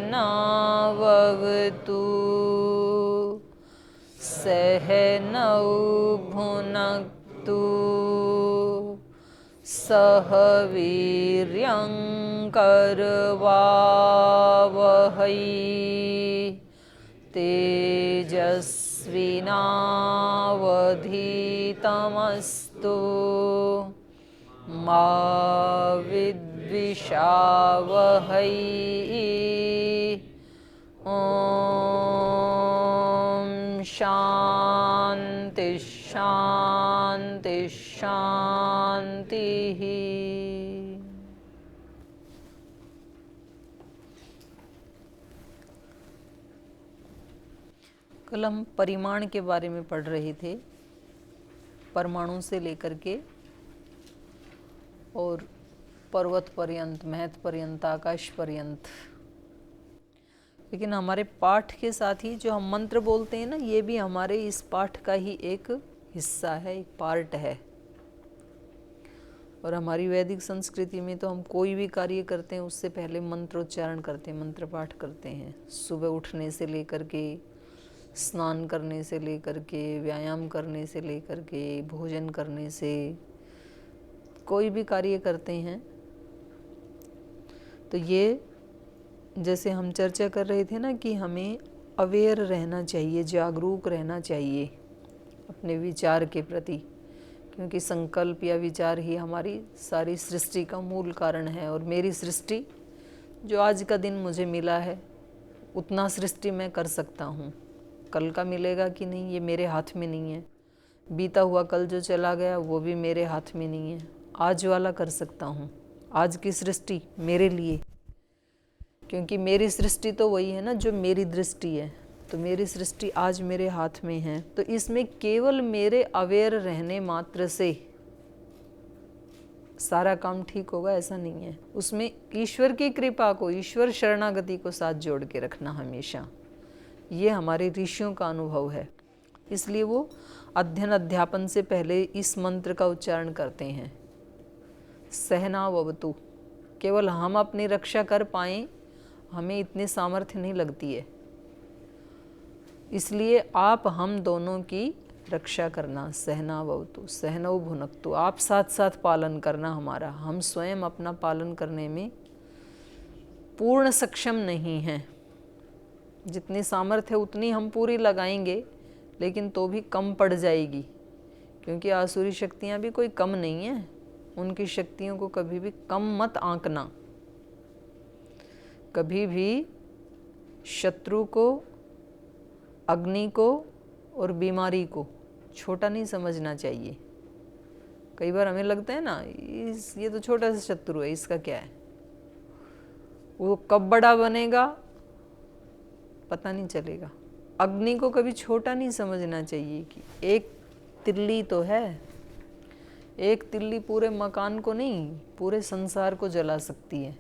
सहनाववतु सहनौ भुनक्तु सह वीर्यं करवावहै तेजस्विनावधीतमस्तु मा विद्विषावहै ॐ शान्ति शान्ति शान्तिः। कल हम परिमाण के बारे में पढ़ रहे थे, परमाणु से लेकर के और पर्वत पर्यंत, महत पर्यंत, आकाश पर्यंत। लेकिन हमारे पाठ के साथ ही जो हम मंत्र बोलते हैं ना, ये भी हमारे इस पाठ का ही एक हिस्सा है, एक पार्ट है। और हमारी वैदिक संस्कृति में तो हम कोई भी कार्य करते हैं उससे पहले मंत्रोच्चारण करते हैं, मंत्र पाठ करते हैं। सुबह उठने से लेकर के, स्नान करने से लेकर के, व्यायाम करने से लेकर के, भोजन करने से, कोई भी कार्य करते हैं तो ये जैसे हम चर्चा कर रहे थे ना कि हमें अवेयर रहना चाहिए, जागरूक रहना चाहिए अपने विचार के प्रति, क्योंकि संकल्प या विचार ही हमारी सारी सृष्टि का मूल कारण है। और मेरी सृष्टि, जो आज का दिन मुझे मिला है, उतना सृष्टि मैं कर सकता हूँ। कल का मिलेगा कि नहीं ये मेरे हाथ में नहीं है। बीता हुआ कल जो चला गया वो भी मेरे हाथ में नहीं है। आज वाला कर सकता हूँ, आज की सृष्टि मेरे लिए, क्योंकि मेरी सृष्टि तो वही है ना जो मेरी दृष्टि है। तो मेरी सृष्टि आज मेरे हाथ में है। तो इसमें केवल मेरे अवेयर रहने मात्र से सारा काम ठीक होगा ऐसा नहीं है। उसमें ईश्वर की कृपा को, ईश्वर शरणागति को साथ जोड़ के रखना हमेशा, ये हमारे ऋषियों का अनुभव है। इसलिए वो अध्ययन अध्यापन से पहले इस मंत्र का उच्चारण करते हैं, सहनाववतु। केवल हम अपनी रक्षा कर पाएं, हमें इतनी सामर्थ्य नहीं लगती है। इसलिए आप हम दोनों की रक्षा करना, सहनाववतु सहनौ भुनक्तु, आप साथ साथ पालन करना हमारा। हम स्वयं अपना पालन करने में पूर्ण सक्षम नहीं हैं। जितनी सामर्थ्य है उतनी हम पूरी लगाएंगे, लेकिन तो भी कम पड़ जाएगी, क्योंकि आसुरी शक्तियाँ भी कोई कम नहीं है। उनकी शक्तियों को कभी भी कम मत आंकना। कभी भी शत्रु को, अग्नि को और बीमारी को छोटा नहीं समझना चाहिए। कई बार हमें लगता है ना, ये तो छोटा सा शत्रु है, इसका क्या है, वो कब बड़ा बनेगा पता नहीं चलेगा। अग्नि को कभी छोटा नहीं समझना चाहिए कि एक तिल्ली तो है, एक तिल्ली पूरे मकान को नहीं, पूरे संसार को जला सकती है।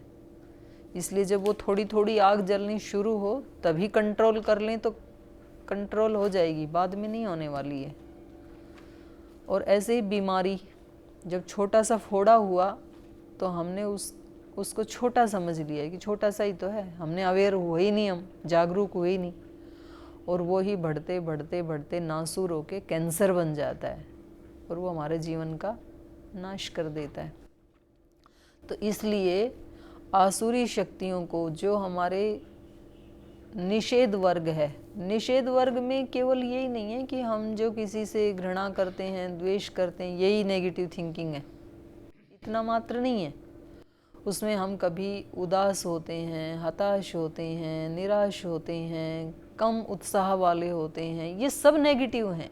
इसलिए जब वो थोड़ी थोड़ी आग जलनी शुरू हो तभी कंट्रोल कर लें तो कंट्रोल हो जाएगी, बाद में नहीं होने वाली है। और ऐसे ही बीमारी, जब छोटा सा फोड़ा हुआ तो हमने उसको छोटा समझ लिया कि छोटा सा ही तो है, हमने अवेयर हुए ही नहीं, हम जागरूक हुए ही नहीं, और वो ही बढ़ते बढ़ते बढ़ते नासूर होके कैंसर बन जाता है और वो हमारे जीवन का नाश कर देता है। तो इसलिए आसुरी शक्तियों को, जो हमारे निषेध वर्ग है, निषेध वर्ग में केवल यही नहीं है कि हम जो किसी से घृणा करते हैं, द्वेष करते हैं, यही नेगेटिव थिंकिंग है, इतना मात्र नहीं है। उसमें हम कभी उदास होते हैं, हताश होते हैं, निराश होते हैं, कम उत्साह वाले होते हैं, ये सब नेगेटिव हैं।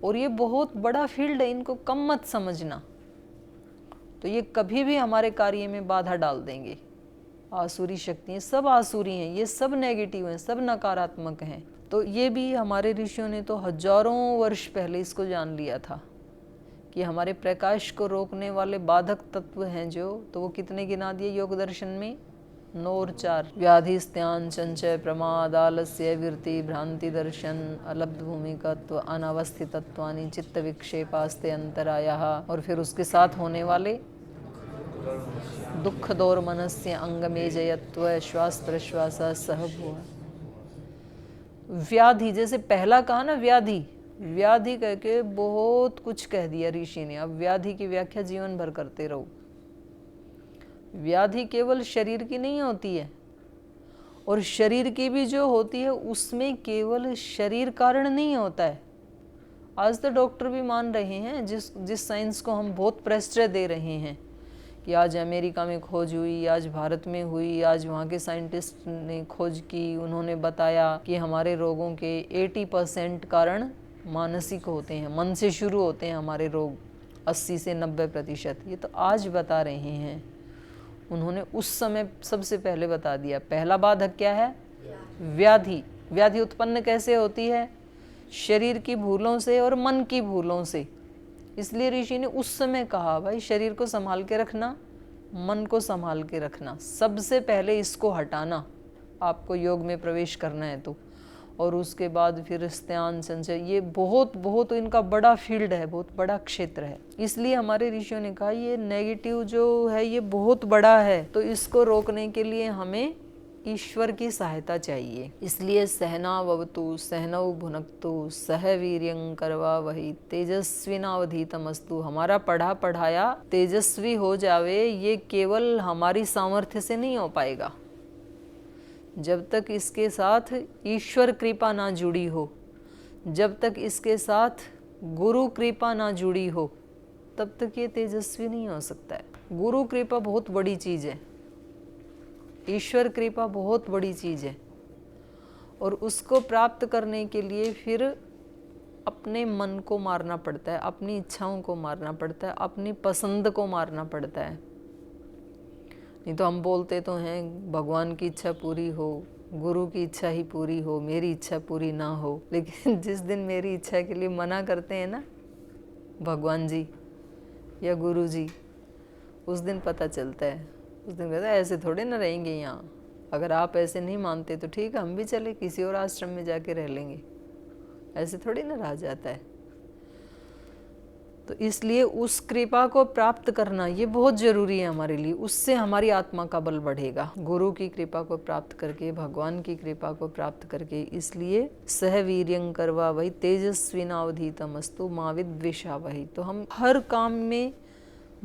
और ये बहुत बड़ा फील्ड है, इनको कम मत समझना। तो ये कभी भी हमारे कार्य में बाधा डाल देंगे। आसुरी शक्तियाँ सब आसुरी हैं, ये सब नेगेटिव हैं, सब नकारात्मक हैं। तो ये भी हमारे ऋषियों ने तो हजारों वर्ष पहले इसको जान लिया था कि हमारे प्रकाश को रोकने वाले बाधक तत्व हैं जो, तो वो कितने गिना दिए योग दर्शन में, 9 और 4। व्याधि, स्त्यान, संचय, प्रमाद, आलस्य, विरति, भ्रांति दर्शन, अलब्ध भूमिकत्व, अनावस्थितत्वानि, चित्त विक्षेपास्ते अंतरायः। और फिर उसके साथ होने वाले दुख दौर मनस्य अंग में जयत्व श्वास प्रश्वास सह भुआ। व्याधि, जैसे पहला कहा ना व्याधि, व्याधि कह के बहुत कुछ कह दिया ऋषि ने। अब व्याधि की व्याख्या जीवन भर करते रहो। व्याधि केवल शरीर की नहीं होती है, और शरीर की भी जो होती है उसमें केवल शरीर कारण नहीं होता है। आज तो डॉक्टर भी मान रहे हैं, जिस साइंस को हम बहुत प्रेस्टीज दे रहे हैं कि आज अमेरिका में खोज हुई, आज भारत में हुई, आज वहाँ के साइंटिस्ट ने खोज की, उन्होंने बताया कि हमारे रोगों के 80% कारण मानसिक होते हैं, मन से शुरू होते हैं हमारे रोग, 80 से 90%। ये तो आज बता रहे हैं, उन्होंने उस समय सबसे पहले बता दिया। पहला बाधक क्या है? व्याधि। व्याधि उत्पन्न कैसे होती है? शरीर की भूलों से और मन की भूलों से। इसलिए ऋषि ने उस समय कहा, भाई शरीर को संभाल के रखना, मन को संभाल के रखना, सबसे पहले इसको हटाना आपको योग में प्रवेश करना है तो। और उसके बाद फिर स्त्यान संचय, ये बहुत इनका बड़ा फील्ड है, बहुत बड़ा क्षेत्र है। इसलिए हमारे ऋषियों ने कहा ये नेगेटिव जो है ये बहुत बड़ा है, तो इसको रोकने के लिए हमें ईश्वर की सहायता चाहिए। इसलिए सहनावतु सहनौ भुनक्तु सह वीर्यं करवावहै तेजस्विनावधीतमस्तु। हमारा पढ़ा पढ़ाया तेजस्वी हो जावे, ये केवल हमारी सामर्थ्य से नहीं हो पाएगा। जब तक इसके साथ ईश्वर कृपा ना जुड़ी हो, जब तक इसके साथ गुरु कृपा ना जुड़ी हो, तब तक ये तेजस्वी नहीं हो सकता है। गुरु कृपा बहुत बड़ी चीज़ है, ईश्वर कृपा बहुत बड़ी चीज़ है, और उसको प्राप्त करने के लिए फिर अपने मन को मारना पड़ता है, अपनी इच्छाओं को मारना पड़ता है, अपनी पसंद को मारना पड़ता है। नहीं तो हम बोलते तो हैं भगवान की इच्छा पूरी हो, गुरु की इच्छा ही पूरी हो, मेरी इच्छा पूरी ना हो। लेकिन जिस दिन मेरी इच्छा के लिए मना करते हैं ना भगवान जी या गुरु जी, उस दिन पता चलता है। उस दिन कहता है ऐसे थोड़े ना रहेंगे यहाँ, अगर आप ऐसे नहीं मानते तो ठीक है, हम भी चले किसी और आश्रम में जाके रह लेंगे, ऐसे थोड़ी ना रहा जाता है। तो इसलिए उस कृपा को प्राप्त करना ये बहुत ज़रूरी है हमारे लिए, उससे हमारी आत्मा का बल बढ़ेगा। गुरु की कृपा को प्राप्त करके, भगवान की कृपा को प्राप्त करके। इसलिए सह वीर्यं करवावहै तेजस्विनावधीतमस्तु मा विद्विषावहै। तो हम हर काम में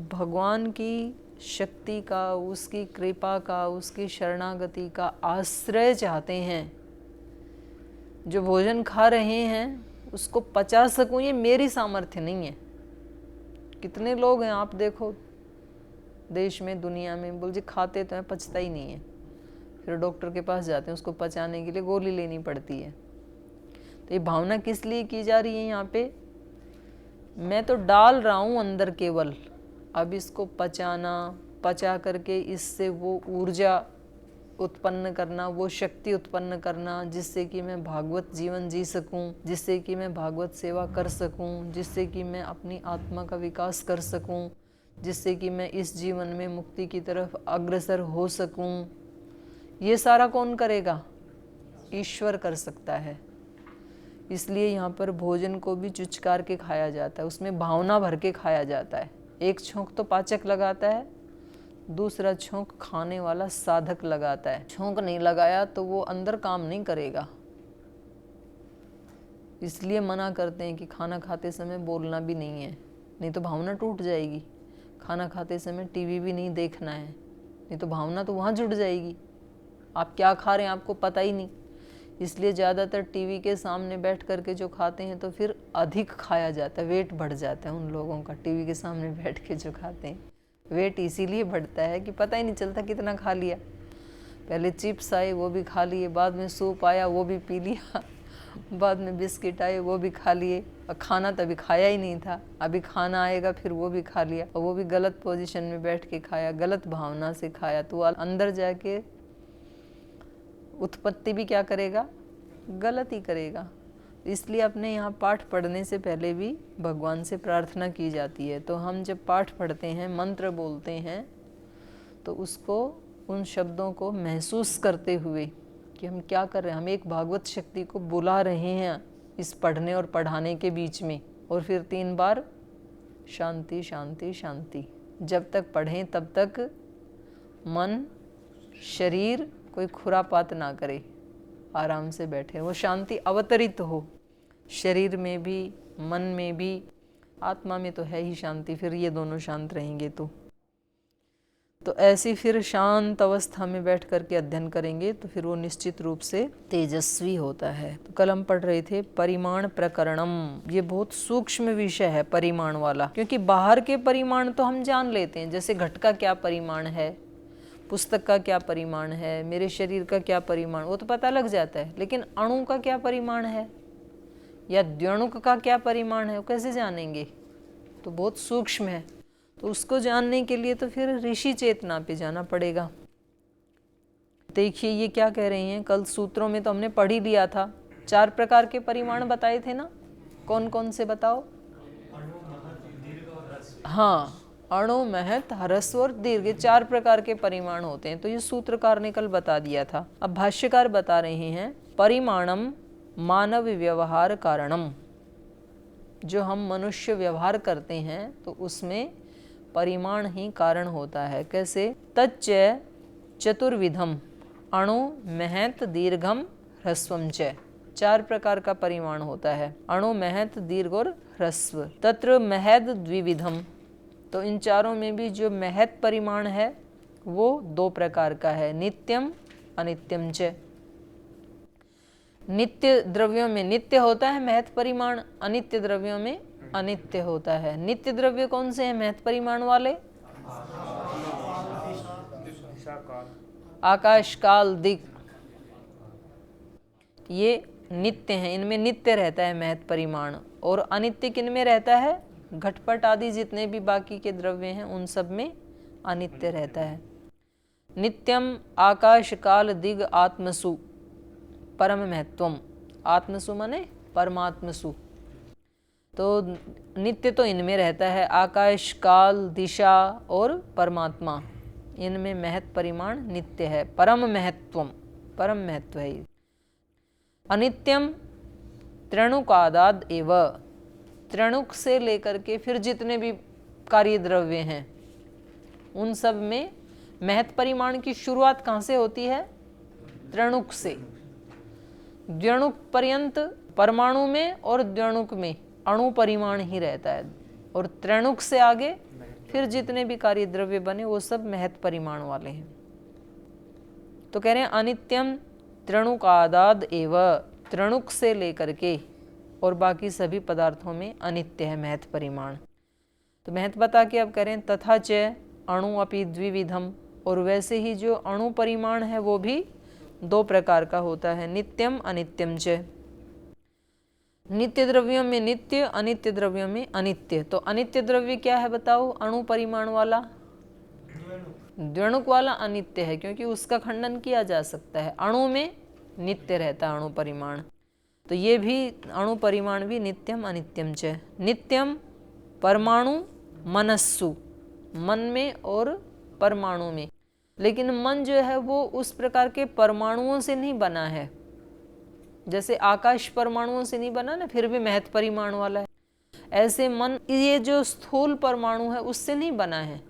भगवान की शक्ति का, उसकी कृपा का, उसकी शरणागति का आश्रय चाहते हैं। जो भोजन खा रहे हैं उसको पचा सकूं, ये मेरी सामर्थ्य नहीं है। कितने लोग हैं आप देखो देश में, दुनिया में, बोल जी खाते तो हैं, पचता ही नहीं है, फिर डॉक्टर के पास जाते हैं, उसको पचाने के लिए गोली लेनी पड़ती है। तो ये भावना किस लिए की जा रही है यहाँ पे? मैं तो डाल रहा हूँ अंदर केवल, अब इसको पचाना, पचा करके इससे वो ऊर्जा उत्पन्न करना, वो शक्ति उत्पन्न करना, जिससे कि मैं भागवत जीवन जी सकूं, जिससे कि मैं भागवत सेवा कर सकूं, जिससे कि मैं अपनी आत्मा का विकास कर सकूं, जिससे कि मैं इस जीवन में मुक्ति की तरफ अग्रसर हो सकूं। ये सारा कौन करेगा? ईश्वर कर सकता है। इसलिए यहाँ पर भोजन को भी चुचकार के खाया जाता है, उसमें भावना भर के खाया जाता है। एक छोंक तो पाचक लगाता है, दूसरा छोंक खाने वाला साधक लगाता है। छोंक नहीं लगाया तो वो अंदर काम नहीं करेगा। इसलिए मना करते हैं कि खाना खाते समय बोलना भी नहीं है, नहीं तो भावना टूट जाएगी। खाना खाते समय टीवी भी नहीं देखना है, नहीं तो भावना तो वहाँ जुड़ जाएगी। आप क्या खा रहे हैं आपको पता ही नहीं। इसलिए ज़्यादातर टीवी के सामने बैठ करके जो खाते हैं तो फिर अधिक खाया जाता है, वेट बढ़ जाता है उन लोगों का। टीवी के सामने बैठ के जो खाते हैं वेट इसीलिए बढ़ता है कि पता ही नहीं चलता कितना खा लिया। पहले चिप्स आए वो भी खा लिए, बाद में सूप आया वो भी पी लिया, बाद में बिस्किट आए वो भी खा लिए, और खाना तभी खाया ही नहीं था, अभी खाना आएगा फिर वो भी खा लिया, और वो भी गलत पोजीशन में बैठ के खाया, गलत भावना से खाया। तो अंदर जाके उत्पत्ति भी क्या करेगा? गलत ही करेगा। इसलिए अपने यहाँ पाठ पढ़ने से पहले भी भगवान से प्रार्थना की जाती है। तो हम जब पाठ पढ़ते हैं, मंत्र बोलते हैं, तो उसको, उन शब्दों को महसूस करते हुए कि हम क्या कर रहे हैं, हम एक भागवत शक्ति को बुला रहे हैं इस पढ़ने और पढ़ाने के बीच में। और फिर 3 बार शांति शांति शांति, जब तक पढ़ें तब तक मन शरीर कोई खुरापात ना करे, आराम से बैठे, वो शांति अवतरित हो शरीर में भी, मन में भी, आत्मा में तो है ही शांति। फिर ये दोनों शांत रहेंगे तो ऐसी फिर शांत अवस्था में बैठ करके अध्ययन करेंगे तो फिर वो निश्चित रूप से तेजस्वी होता है। तो कल हम पढ़ रहे थे परिमाण प्रकरणम। ये बहुत सूक्ष्म विषय है परिमाण वाला, क्योंकि बाहर के परिमाण तो हम जान लेते हैं, जैसे घट का क्या परिमाण है, पुस्तक का क्या परिमाण है, मेरे शरीर का क्या परिमाण, वो तो पता लग जाता है। लेकिन अणु का क्या परिमाण है या द्व्यणुक का क्या परिमाण है, वो कैसे जानेंगे? तो बहुत सूक्ष्म है। तो उसको जानने के लिए तो फिर ऋषि चेतना पे जाना पड़ेगा। देखिए ये क्या कह रही हैं, कल सूत्रों में तो हमने पढ़ ही लिया था, 4 प्रकार के परिमाण बताए थे ना। कौन कौन से बताओ? हाँ, अणु, महत, ह्रस्व और दीर्घ, 4 प्रकार के परिमाण होते हैं। तो ये सूत्रकार ने कल बता दिया था। अब भाष्यकार बता रहे हैं परिमाणम मानव व्यवहार कारणम। जो हम मनुष्य व्यवहार करते हैं तो उसमें परिमाण ही कारण होता है। कैसे? तच्च चतुर्विधम अणु महत दीर्घम ह्रस्वम च, 4 प्रकार का परिमाण होता है, अणु महत दीर्घ और ह्रस्व। तत्र महद द्विविधम, तो इन चारों में भी जो महत परिमाण है वो 2 प्रकार का है, नित्यम अनित्यम च। नित्य द्रव्यों में नित्य होता है महत परिमाण, अनित्य द्रव्यों में अनित्य होता है। नित्य द्रव्य कौन से हैं महत परिमाण वाले? आकाश, काल, दिक्, ये नित्य हैं, इनमें नित्य रहता है महत परिमाण। और अनित्य किन में रहता है? घटपट आदि जितने भी बाकी के द्रव्य हैं उन सब में अनित्य रहता है। नित्यम आकाश काल दिग आत्मसु परम महत्वम, आत्मसु माने परमात्मसु। तो नित्य तो इनमें रहता है, आकाश काल दिशा और परमात्मा, इनमें महत परिमाण नित्य है, परम महत्वम, परम महत्व है। अनित्यम त्रणुकादाद एव, त्रणुक से लेकर के फिर जितने भी कार्य द्रव्य हैं उन सब में महत परिमाण की शुरुआत कहाँ से होती है? त्रणुक से। द्व्यणुक पर्यंत परमाणु में और द्व्यणुक में अणु परिमाण ही रहता है, और त्रणुक से आगे फिर जितने भी कार्य द्रव्य बने वो सब महत परिमाण वाले हैं। तो कह रहे हैं अनित्यम त्रणुकादाद एव, त्रणुक से लेकर के और बाकी सभी पदार्थों में अनित्य है महत परिमाण। तो महत बता के अब कह रहे हैं तथा च अणु अपि द्विविधम, और वैसे ही जो अणु परिमाण है वो भी 2 प्रकार का होता है, नित्यम अनित्यम च। नित्य द्रव्यों में नित्य, अनित्य द्रव्यों में अनित्य। तो अनित्य द्रव्य क्या है बताओ? अणु परिमाण वाला, द्व्यणुक वाला अनित्य है, क्योंकि उसका खंडन किया जा सकता है। अणु में नित्य रहता है अणु परिमाण, तो ये भी अणु परिमाण भी नित्यम अनित्यम च। नित्यम परमाणु मनस्सु, मन में और परमाणु में, लेकिन मन जो है वो उस प्रकार के परमाणुओं से नहीं बना है, जैसे आकाश परमाणुओं से नहीं बना ना, फिर भी महत परिमाण वाला है। ऐसे मन ये जो स्थूल परमाणु है उससे नहीं बना है,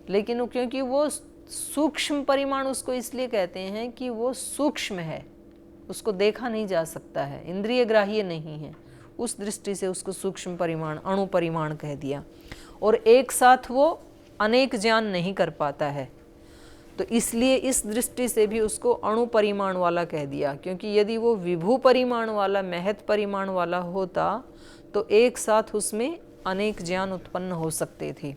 लेकिन क्योंकि वो सूक्ष्म परिमाण उसको इसलिए कहते हैं कि वो सूक्ष्म है, उसको देखा नहीं जा सकता है, इंद्रिय ग्राह्य नहीं है, उस दृष्टि से उसको सूक्ष्म परिमाण अणु परिमाण कह दिया। और एक साथ वो अनेक ज्ञान नहीं कर पाता है, तो इसलिए इस दृष्टि से भी उसको अणु परिमाण वाला कह दिया। क्योंकि यदि वो विभू परिमाण वाला महत परिमाण वाला होता तो एक साथ उसमें अनेक ज्ञान उत्पन्न हो सकते थे।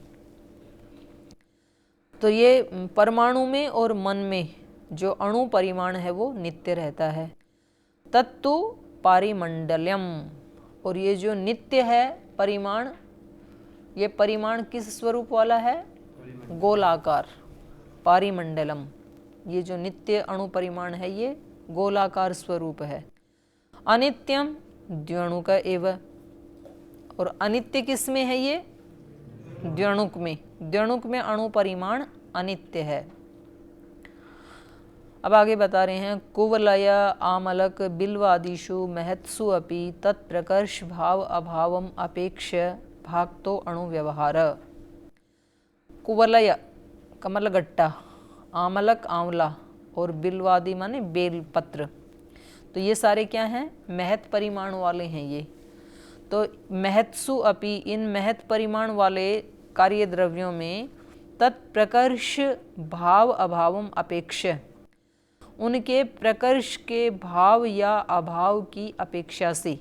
तो ये परमाणु में और मन में जो अणु परिमाण है वो नित्य रहता है। तत्तु पारिमंडलम, और ये जो नित्य है परिमाण, ये परिमाण किस स्वरूप वाला है? गोलाकार, पारिमंडलम। ये जो नित्य अणु परिमाण है ये गोलाकार स्वरूप है। अनित्यम द्व्यणुक एव, और अनित्य किस में है ये? द्व्यणुक में। द्व्यणुक में अणु परिमाण अनित्य है। अब आगे बता रहे हैं कुवलय आमलक बिल्वादिषु महत्सु अपि तत्प्रकर्ष भाव अभावम अपेक्ष्य भाक्तो अणु व्यवहार। कुवलय का मतलब गट्टा, आमलक आंवला, और बिलवादी माने बेल पत्र। तो ये सारे क्या हैं? महत परिमाण वाले हैं ये। तो महत्सु अपि, इन महत परिमाण वाले कार्य द्रव्यों में तत्प्रकर्ष भाव अभावम अपेक्ष, उनके प्रकर्ष के भाव या अभाव की अपेक्षा से।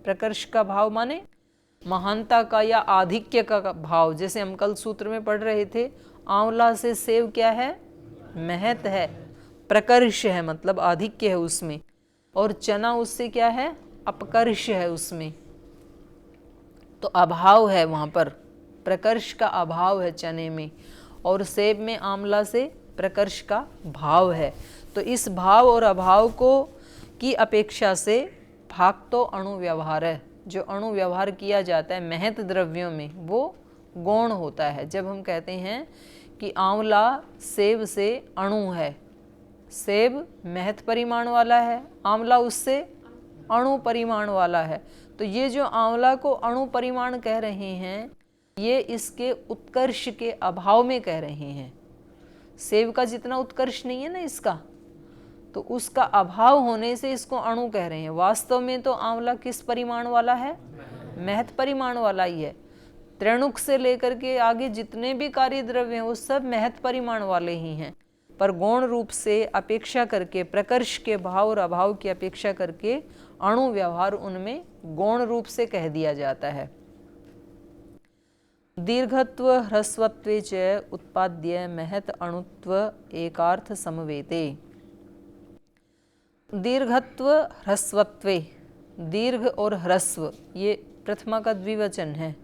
प्रकर्ष का भाव माने महानता का या आधिक्य का भाव। जैसे हम कल सूत्र में पढ़ रहे थे, आंवला से सेव क्या है? महत है, प्रकर्ष है, मतलब आधिक्य है उसमें। और चना उससे क्या है? अपकर्ष है उसमें। तो अभाव है वहाँ पर, प्रकर्ष का अभाव है चने में, और सेब में आंवला से प्रकर्ष का भाव है। तो इस भाव और अभाव को की अपेक्षा से भाग तो अणु व्यवहार है। जो अणु व्यवहार किया जाता है महत द्रव्यों में वो गौण होता है। जब हम कहते हैं कि आंवला सेब से अणु है, सेब महत परिमाण वाला है, आंवला उससे अणु परिमाण वाला है, तो ये जो आंवला को अणु परिमाण कह रहे हैं ये इसके उत्कर्ष के अभाव में कह रहे हैं। सेब का जितना उत्कर्ष नहीं है ना इसका, तो उसका अभाव होने से इसको अणु कह रहे हैं। वास्तव में तो आंवला किस परिमाण वाला है? महत परिमाण वाला ही है। त्रेणुक से लेकर के आगे जितने भी कार्य द्रव्य हैं वो सब महत परिमाण वाले ही हैं, पर गौण रूप से अपेक्षा करके, प्रकर्ष के भाव और अभाव की अपेक्षा करके अणु व्यवहार उनमें गौण रूप से कह दिया जाता है। दीर्घत्व ह्रस्वत्वे च उत्पाद्य महत अणुत्व एकार्थ समवेते। दीर्घत्व ह्रस्वत्वे, दीर्घ और ह्रस्व ये प्रथमा का द्विवचन है।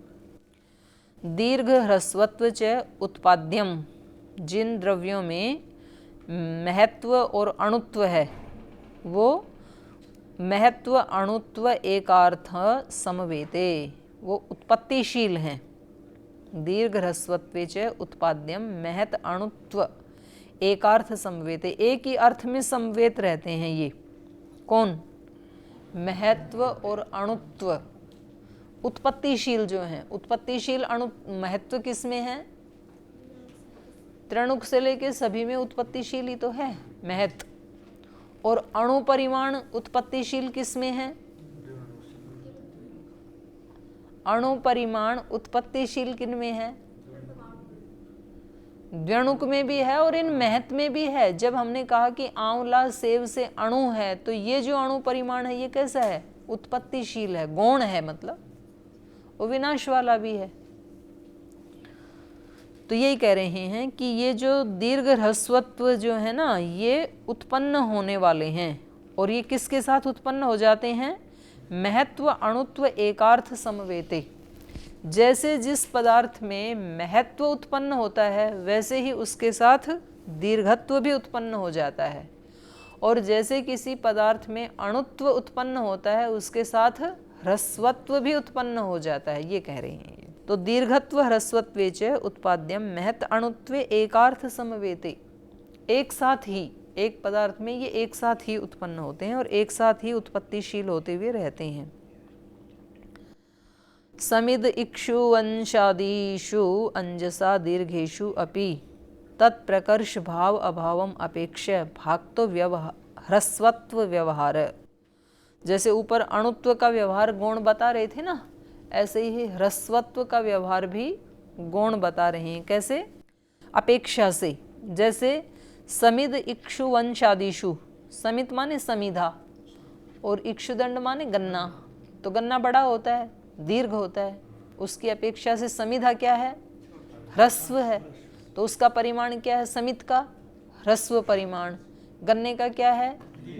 दीर्घ ह्रस्वत्व च उत्पाद्यम, जिन द्रव्यों में महत्व और अणुत्व है वो महत्व अणुत्व एकार्थ समवेते, वो उत्पत्तिशील हैं। दीर्घ ह्रस्वत्वे च उत्पाद्यम महत अणुत्व एकार्थ समवेते, एक ही अर्थ में समवेत रहते हैं ये। कौन? महत्व और अणुत्व, उत्पत्तिशील जो हैं। उत्पत्तिशील अणु महत्व किस में है? त्रणुक से लेके सभी में उत्पत्तिशील ही तो है महत। और अणु परिमाण उत्पत्तिशील किस में है? अणु परिमाण उत्पत्तिशील किन में है? द्व्यणुक में भी है और इन महत में भी है। जब हमने कहा कि आंवला सेब से अणु है, तो ये जो अणु परिमाण है ये कैसा है? उत्पत्तिशील है, गौण है, मतलब वो विनाश वाला भी है। तो यही कह रहे हैं कि ये जो दीर्घ ह्रस्वत्व जो है ना ये उत्पन्न होने वाले हैं। और ये किसके साथ उत्पन्न हो जाते हैं? महत्व अणुत्व एकार्थ समवेते। जैसे जिस पदार्थ में महत्व उत्पन्न होता है वैसे ही उसके साथ दीर्घत्व भी उत्पन्न हो जाता है, और जैसे किसी पदार्थ में अणुत्व उत्पन्न होता है उसके साथ ह्रस्वत्व भी उत्पन्न हो जाता है, ये कह रहे हैं। तो दीर्घत्व ह्रस्वत्वे च उत्पाद्यम महत अणुत्वे एकार्थ समवेते, एक साथ ही एक पदार्थ में ये एक साथ ही उत्पन्न होते हैं और एक साथ ही उत्पत्तिशील होते हुए रहते हैं। समिद इक्षु वंशादिषु अंजसा दीर्घेषु अपि तत्प्रकर्ष भाव अभावम अपेक्ष भाक्तो ह्रस्वत्व व्यवहार। जैसे ऊपर अणुत्व का व्यवहार गौण बता रहे थे ना, ऐसे ही ह्रस्वत्व का व्यवहार भी गौण बता रहे हैं। कैसे? अपेक्षा से। जैसे समिद इक्षु वंशादिषु, समित माने समिधा और इक्षुदंड माने गन्ना। तो गन्ना बड़ा होता है, दीर्घ होता है, उसकी अपेक्षा से समिधा क्या है? ह्रस्व है। तो उसका परिमाण क्या है? समित का ह्रस्व परिमाण। गन्ने का क्या है?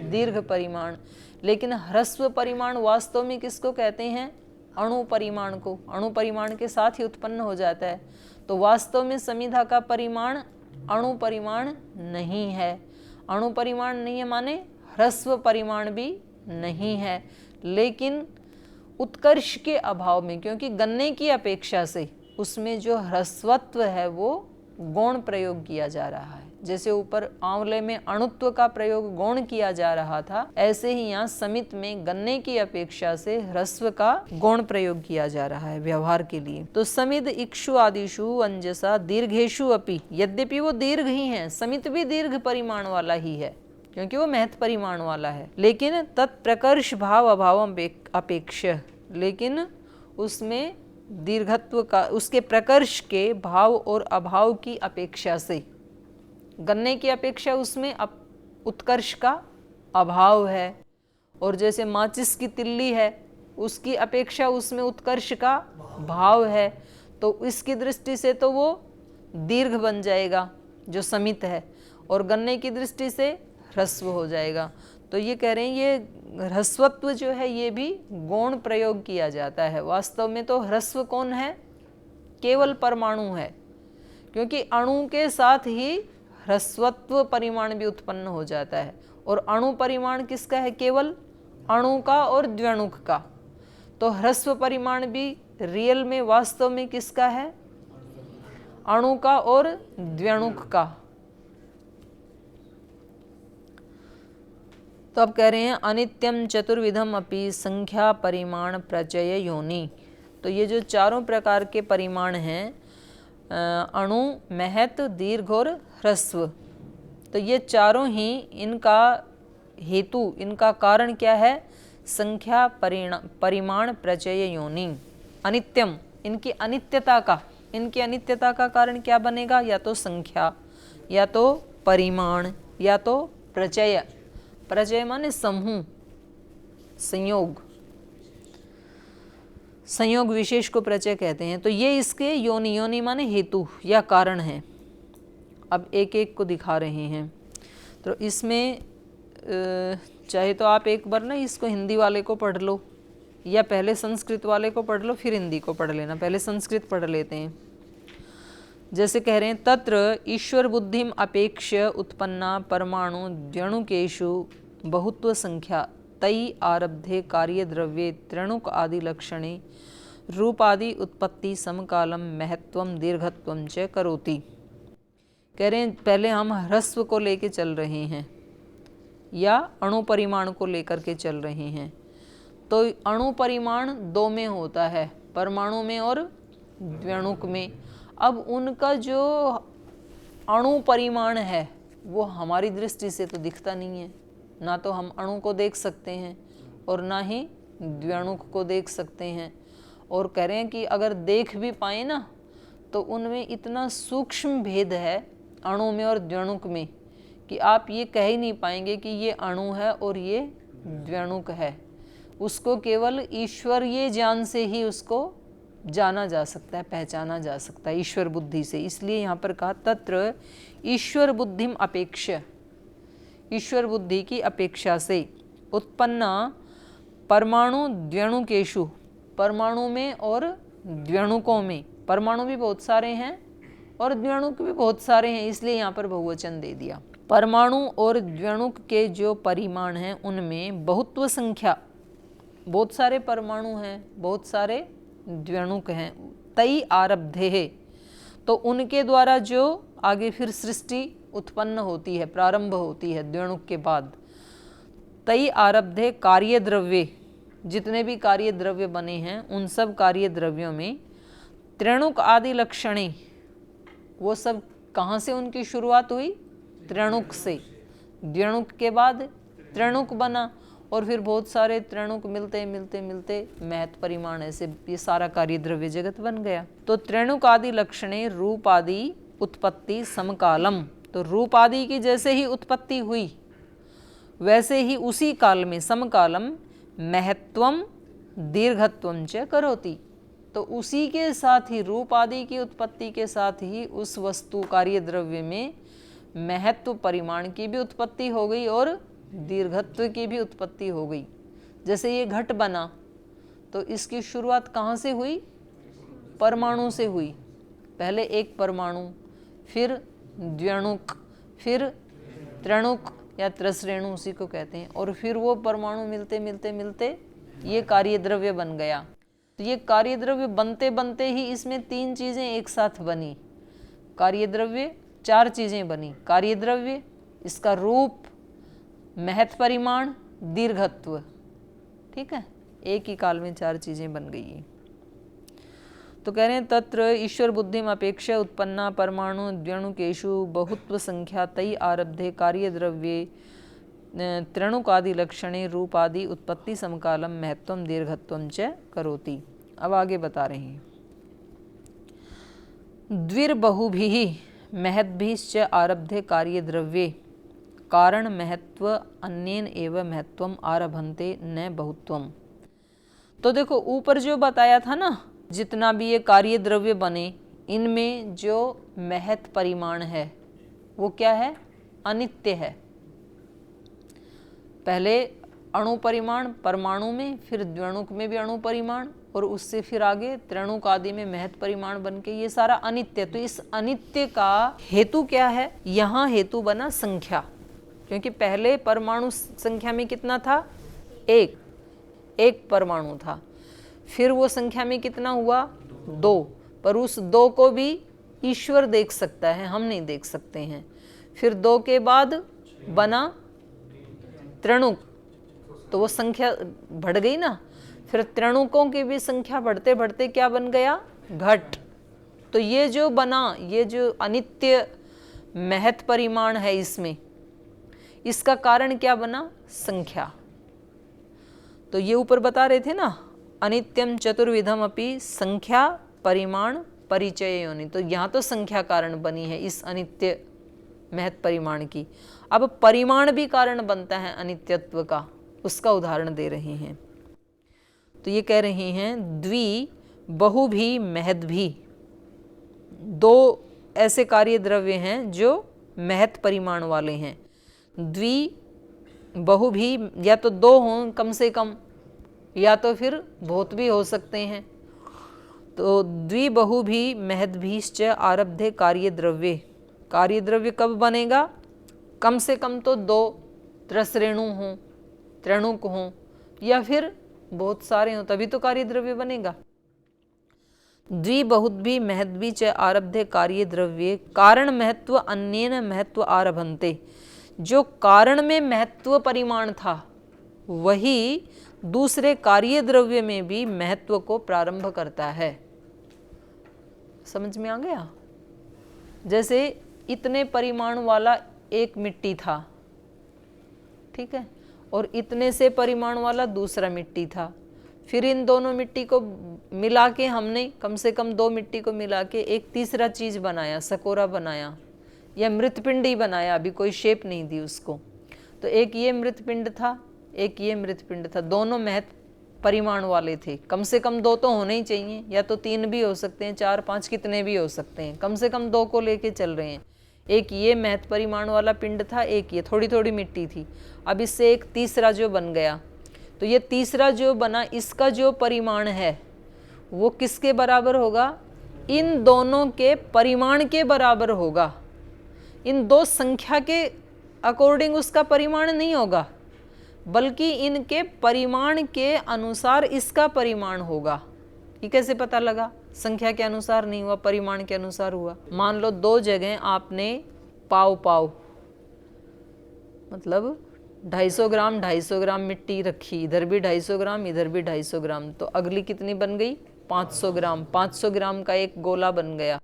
दीर्घ परिमाण। लेकिन ह्रस्व परिमाण वास्तव में किसको कहते हैं? अणु परिमाण को। अणु परिमाण के साथ ही उत्पन्न हो जाता है। तो वास्तव में समिधा का परिमाण अणु परिमाण नहीं है। अणु परिमाण नहीं है माने ह्रस्व परिमाण भी नहीं है। लेकिन उत्कर्ष के अभाव में, क्योंकि गन्ने की अपेक्षा से उसमें जो ह्रस्वत्व है वो गौण प्रयोग किया जा रहा है। जैसे ऊपर आंवले में अणुत्व का प्रयोग गौण किया जा रहा था, ऐसे ही यहाँ समित में गन्ने की अपेक्षा से ह्रस्व का गौण प्रयोग किया जा रहा है व्यवहार के लिए। तो समिद इक्षु आदिशु अंजसा दीर्घेशु अपि, यद्यपि वो दीर्घ ही हैं, समित भी दीर्घ परिमाण वाला ही है क्योंकि वो महत परिमाण वाला है, लेकिन तत्प्रकर्ष भाव अभाव अपेक्ष, लेकिन उसमें दीर्घत्व का, उसके प्रकर्ष के भाव और अभाव की अपेक्षा से, गन्ने की अपेक्षा उसमें उत्कर्ष का अभाव है, और जैसे माचिस की तिल्ली है उसकी अपेक्षा उसमें उत्कर्ष का भाव है, तो इसकी दृष्टि से तो वो दीर्घ बन जाएगा जो समित है, और गन्ने की दृष्टि से ह्रस्व हो जाएगा। तो ये कह रहे हैं ये ह्रस्वत्व जो है ये भी गौण प्रयोग किया जाता है। वास्तव में तो ह्रस्व कौन है? केवल परमाणु है, क्योंकि अणु के साथ ही ह्रस्वत्व परिमाण भी उत्पन्न हो जाता है, और अणु परिमाण किसका है? केवल अणु का और द्व्यणुक का। तो ह्रस्व परिमाण भी रियल में वास्तव में किसका है? अणु का और द्व्यणुक का। तो अब कह रहे हैं अनित्यम चतुर्विधम अपि संख्या परिमाण प्रचय योनि। तो ये जो चारों प्रकार के परिमाण हैं, अणु, महत, दीर्घ और ह्रस्व, तो ये चारों ही, इनका हेतु, इनका कारण क्या है? संख्या परिमाण प्रचय योनि। अनित्यम, इनकी अनित्यता का कारण क्या बनेगा? या तो संख्या, या तो परिमाण, या तो प्रचय। प्रचय माने समूह, संयोग, संयोग विशेष को प्रचय कहते हैं। तो ये इसके योनि माने हेतु या कारण है। अब एक एक को दिखा रहे हैं। तो इसमें चाहे तो आप एक बार ना इसको हिंदी वाले को पढ़ लो, या पहले संस्कृत वाले को पढ़ लो फिर हिंदी को पढ़ लेना। पहले संस्कृत पढ़ लेते हैं। जैसे कह रहे हैं तत्र ईश्वर बुद्धिम अपेक्ष उत्पन्ना परमाणु द्व्यणुकेषु बहुत्व संख्या तई आरब्धे कार्य द्रव्ये त्रणुक आदि लक्षणे रूपादि उत्पत्ति समकालम महत्वम दीर्घत्वम च करोति। कह रहे हैं पहले हम ह्रस्व को लेके चल रहे हैं या अणु परिमाण को लेकर के चल रहे हैं। तो अणु परिमाण दो में होता है, परमाणु में और द्व्यणुक में। अब उनका जो अणु परिमाण है वो हमारी दृष्टि से तो दिखता नहीं है, ना तो हम अणु को देख सकते हैं और ना ही द्व्यणुक को देख सकते हैं। और कह रहे हैं कि अगर देख भी पाए ना तो उनमें इतना सूक्ष्म भेद है अणु में और द्व्यणुक में कि आप ये कह ही नहीं पाएंगे कि ये अणु है और ये द्व्यणुक है। उसको केवल ईश्वरीय ज्ञान से ही उसको जाना जा सकता है, पहचाना जा सकता है, ईश्वर बुद्धि से। इसलिए यहाँ पर कहा तत्र ईश्वर बुद्धिम अपेक्ष, ईश्वर बुद्धि की अपेक्षा से उत्पन्ना परमाणु द्व्यणुकेषु, परमाणु में और द्व्यणुकों में। परमाणु भी बहुत सारे हैं और द्व्यणुक भी बहुत सारे हैं, इसलिए यहाँ पर बहुवचन दे दिया। परमाणु और द्व्यणुक के जो परिमाण हैं उनमें बहुत्व संख्या, बहुत सारे परमाणु हैं, बहुत सारे द्व्यणुक हैं। तई आरब्धे है, तो उनके द्वारा जो आगे फिर सृष्टि उत्पन्न होती है, प्रारंभ होती है द्व्यणुक के बाद। तई आरब्धे कार्य द्रव्य, जितने भी कार्य द्रव्य बने हैं उन सब कार्य द्रव्यों में त्रणुक आदि लक्षणे, वो सब कहाँ से उनकी शुरुआत हुई? त्रणुक से। द्व्यणुक के बाद त्रणुक बना और फिर बहुत सारे त्रणुक मिलते मिलते मिलते महत परिमाण, ऐसे ये सारा कार्य द्रव्य जगत बन गया। तो त्रणुक आदि लक्षणे रूप आदि उत्पत्ति समकालम, तो रूप आदि की जैसे ही उत्पत्ति हुई वैसे ही उसी काल में समकालम महत्वम दीर्घत्वम च करोति, तो उसी के साथ ही रूप आदि की उत्पत्ति के साथ ही उस वस्तु कार्य द्रव्य में महत्व परिमाण की भी उत्पत्ति हो गई और दीर्घत्व की भी उत्पत्ति हो गई। जैसे ये घट बना तो इसकी शुरुआत कहाँ से हुई? परमाणु से हुई। पहले एक परमाणु, फिर द्व्यणुक, फिर त्रणुक या त्रसरेणु उसी को कहते हैं, और फिर वो परमाणु मिलते मिलते मिलते ये कार्य द्रव्य बन गया। तो ये कार्य द्रव्य बनते बनते ही इसमें तीन चीज़ें एक साथ बनी। कार्य द्रव्य 4 चीजें बनी, कार्य द्रव्य, इसका रूप, महत्व परिमाण, दीर्घत्व। ठीक है, एक ही काल में 4 चीजें बन गई। तो कह रहे हैं तत्र ईश्वर बुद्धिम अपेक्षा उत्पन्ना परमाणु द्व्यणुकेषु बहुत्व संख्या तई आरब्धे कार्य द्रव्ये त्रणुकादि लक्षणे रूपादि उत्पत्ति समकालम महत्वम दीर्घत्वम च करोति। अब आगे बता रहे हैं, द्विर्बहुभिः महद्भिश्च आरब्धे कार्य द्रव्ये कारण महत्व अन्येन एव महत्वम आरभन्ते न बहुत्वम। तो देखो ऊपर जो बताया था ना, जितना भी ये कार्य द्रव्य बने, इनमें जो महत्व परिमाण है वो क्या है? अनित्य है। पहले अणु परिमाण परमाणु में, फिर द्व्यणुक में भी अणु परिमाण, और उससे फिर आगे त्रणुक आदि में महत्व परिमाण बन के ये सारा अनित्य। तो इस अनित्य का हेतु क्या है? यहाँ हेतु बना संख्या, क्योंकि पहले परमाणु संख्या में कितना था? एक परमाणु था। फिर वो संख्या में कितना हुआ? 2, पर उस 2 को भी ईश्वर देख सकता है, हम नहीं देख सकते हैं। फिर 2 के बाद बना त्रणुक, तो वो संख्या बढ़ गई ना। फिर त्रणुकों की भी संख्या बढ़ते बढ़ते क्या बन गया? घट। तो ये जो बना, ये जो अनित्य महत्व परिमाण है इसमें, इसका कारण क्या बना? संख्या। तो ये ऊपर बता रहे थे ना, अनित्यम चतुर्विधम अपि संख्या परिमाण परिचय योनि। तो यहाँ तो संख्या कारण बनी है इस अनित्य महत्व परिमाण की। अब परिमाण भी कारण बनता है अनित्यत्व का, उसका उदाहरण दे रहे हैं। तो ये कह रहे हैं द्वि बहु भी महद भी, 2 ऐसे कार्य द्रव्य हैं जो महत्व परिमाण वाले हैं। द्वि बहु भी, या तो 2 हों कम से कम, या तो फिर बहुत भी हो सकते हैं। तो द्वि बहु भी महद्भिश्च आरब्धे कार्य द्रव्य, कार्य द्रव्य कब बनेगा? कम से कम तो 2 त्रसरेणु हों, त्रणुक हों, या फिर बहुत सारे हों, तभी तो कार्य द्रव्य बनेगा। द्वि बहुद्भि महद्भि च आरब्धे कार्य द्रव्ये कारण महत्व अन्येन महत्व आरभन्ते। जो कारण में महत्व परिमाण था वही दूसरे कार्य द्रव्य में भी महत्व को प्रारंभ करता है। समझ में आ गया? जैसे इतने परिमाण वाला एक मिट्टी था, ठीक है, और इतने से परिमाण वाला दूसरा मिट्टी था। फिर इन दोनों मिट्टी को मिला के हमने, कम से कम 2 मिट्टी को मिला के एक तीसरा चीज बनाया, सकोरा बनाया या मृतपिंड ही बनाया, अभी कोई शेप नहीं दी उसको। तो एक ये मृतपिंड था, एक ये मृतपिंड था, दोनों महत्व परिमाण वाले थे। कम से कम 2 तो होने ही चाहिए, या तो 3 भी हो सकते हैं, 4 5 कितने भी हो सकते हैं, कम से कम 2 को लेके चल रहे हैं। एक ये महत्व परिमाण वाला पिंड था, एक ये थोड़ी थोड़ी मिट्टी थी। अब इससे एक तीसरा जो बन गया, तो ये तीसरा जो बना, इसका जो परिमाण है वो किसके बराबर होगा? इन दोनों के परिमाण के बराबर होगा। इन 2 संख्या के अकॉर्डिंग उसका परिमाण नहीं होगा, बल्कि इनके परिमाण के अनुसार इसका परिमाण होगा। ये कैसे पता लगा? संख्या के अनुसार नहीं हुआ, परिमाण के अनुसार हुआ। मान लो 2 जगह आपने पाव मतलब 250 ग्राम मिट्टी रखी, इधर भी 250 ग्राम, इधर भी 250 ग्राम, तो अगली कितनी बन गई? 500 ग्राम। 500 ग्राम का एक गोला बन गया।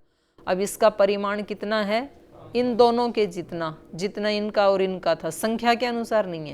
अब इसका परिमाण कितना है? इन दोनों के जितना, जितना इनका और इनका था, संख्या के अनुसार नहीं है।